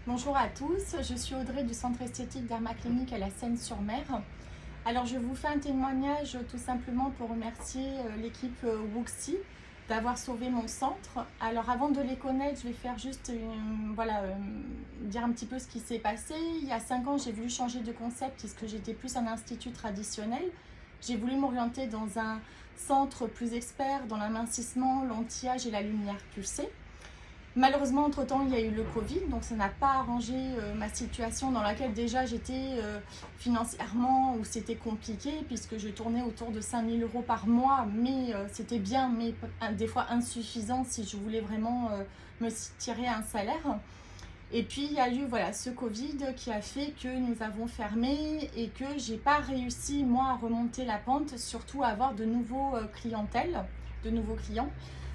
Bonjour à tous, je suis Audrey du Centre esthétique Dermaclinique à la Seine-sur-Mer. Alors je vous fais un témoignage tout simplement pour remercier l'équipe Wuxi d'avoir sauvé mon centre. Alors avant de les connaître, je vais faire juste dire un petit peu ce qui s'est passé. Il y a 5 ans, j'ai voulu changer de concept puisque j'étais plus un institut traditionnel. J'ai voulu m'orienter dans un centre plus expert dans l'amincissement, l'anti-âge et la lumière pulsée. Malheureusement, entre-temps, il y a eu le Covid, donc ça n'a pas arrangé ma situation dans laquelle déjà j'étais financièrement, où c'était compliqué, puisque je tournais autour de 5 000 € par mois, mais c'était bien, mais des fois insuffisant si je voulais vraiment me tirer un salaire. Et puis il y a eu ce Covid qui a fait que nous avons fermé et que j'ai pas réussi moi à remonter la pente, surtout à avoir de nouveaux de nouveaux clients.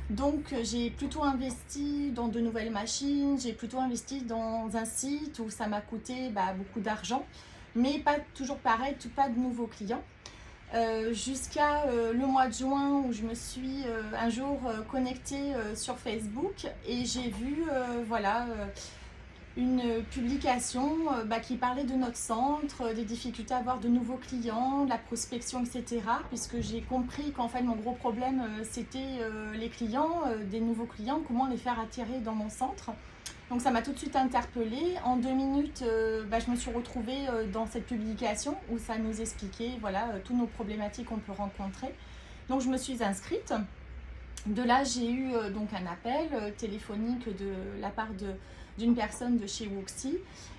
Donc j'ai plutôt investi dans de nouvelles machines, j'ai plutôt investi dans un site où ça m'a coûté beaucoup d'argent, mais pas toujours pareil, pas de nouveaux clients. Jusqu'à le mois de juin où je me suis un jour connectée sur Facebook et j'ai vu une publication qui parlait de notre centre, des difficultés à avoir de nouveaux clients, de la prospection, etc. Puisque j'ai compris qu'en fait mon gros problème c'était les clients, des nouveaux clients, comment les faire attirer dans mon centre. Donc ça m'a tout de suite interpellée. En 2 minutes, je me suis retrouvée dans cette publication où ça nous expliquait toutes nos problématiques qu'on peut rencontrer. Donc je me suis inscrite. De là, j'ai eu donc un appel téléphonique de la part d'une personne de chez Wuxi.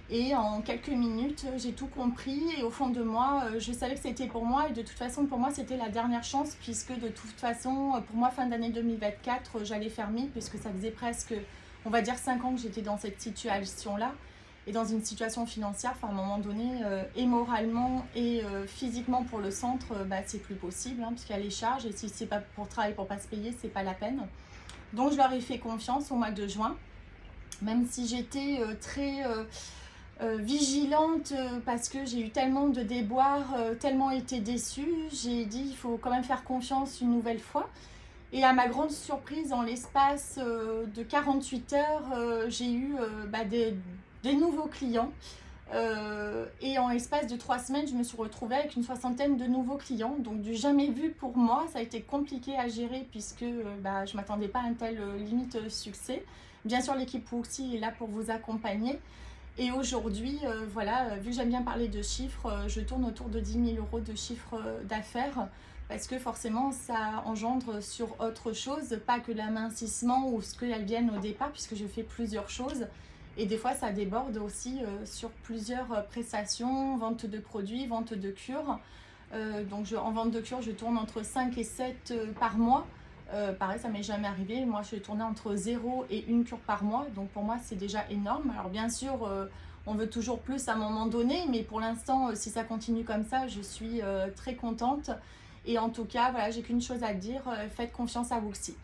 Et en quelques minutes, j'ai tout compris. Et au fond de moi, je savais que c'était pour moi. Et de toute façon, pour moi, c'était la dernière chance. Puisque de toute façon, pour moi, fin d'année 2024, j'allais fermer. Puisque ça faisait presque, on va dire, 5 ans que j'étais dans cette situation-là. Et dans une situation financière, à un moment donné, et moralement et physiquement pour le centre, c'est plus possible, puisqu'il y a les charges, et si c'est pas pour travailler, pour pas se payer, c'est pas la peine. Donc je leur ai fait confiance au mois de juin, même si j'étais très vigilante parce que j'ai eu tellement de déboires, tellement été déçue, j'ai dit il faut quand même faire confiance une nouvelle fois. Et à ma grande surprise, en l'espace de 48 heures, j'ai eu des nouveaux clients. Et en l'espace de 3 semaines, je me suis retrouvée avec une 60aine de nouveaux clients. Donc du jamais vu pour moi, ça a été compliqué à gérer puisque je ne m'attendais pas à un tel limite succès. Bien sûr, l'équipe Wuxi est là pour vous accompagner. Et aujourd'hui, vu que j'aime bien parler de chiffres, je tourne autour de 10 000 € de chiffre d'affaires parce que forcément, ça engendre sur autre chose, pas que l'amincissement ou ce qu'elles viennent au départ, puisque je fais plusieurs choses. Et des fois, ça déborde aussi sur plusieurs prestations, vente de produits, vente de cures. En vente de cures, je tourne entre 5 et 7 par mois. Pareil, ça m'est jamais arrivé. Moi, je tournais entre 0 et 1 cure par mois. Donc pour moi, c'est déjà énorme. Alors bien sûr, on veut toujours plus à un moment donné. Mais pour l'instant, si ça continue comme ça, je suis très contente. Et en tout cas, j'ai qu'une chose à dire, faites confiance à Wuxi.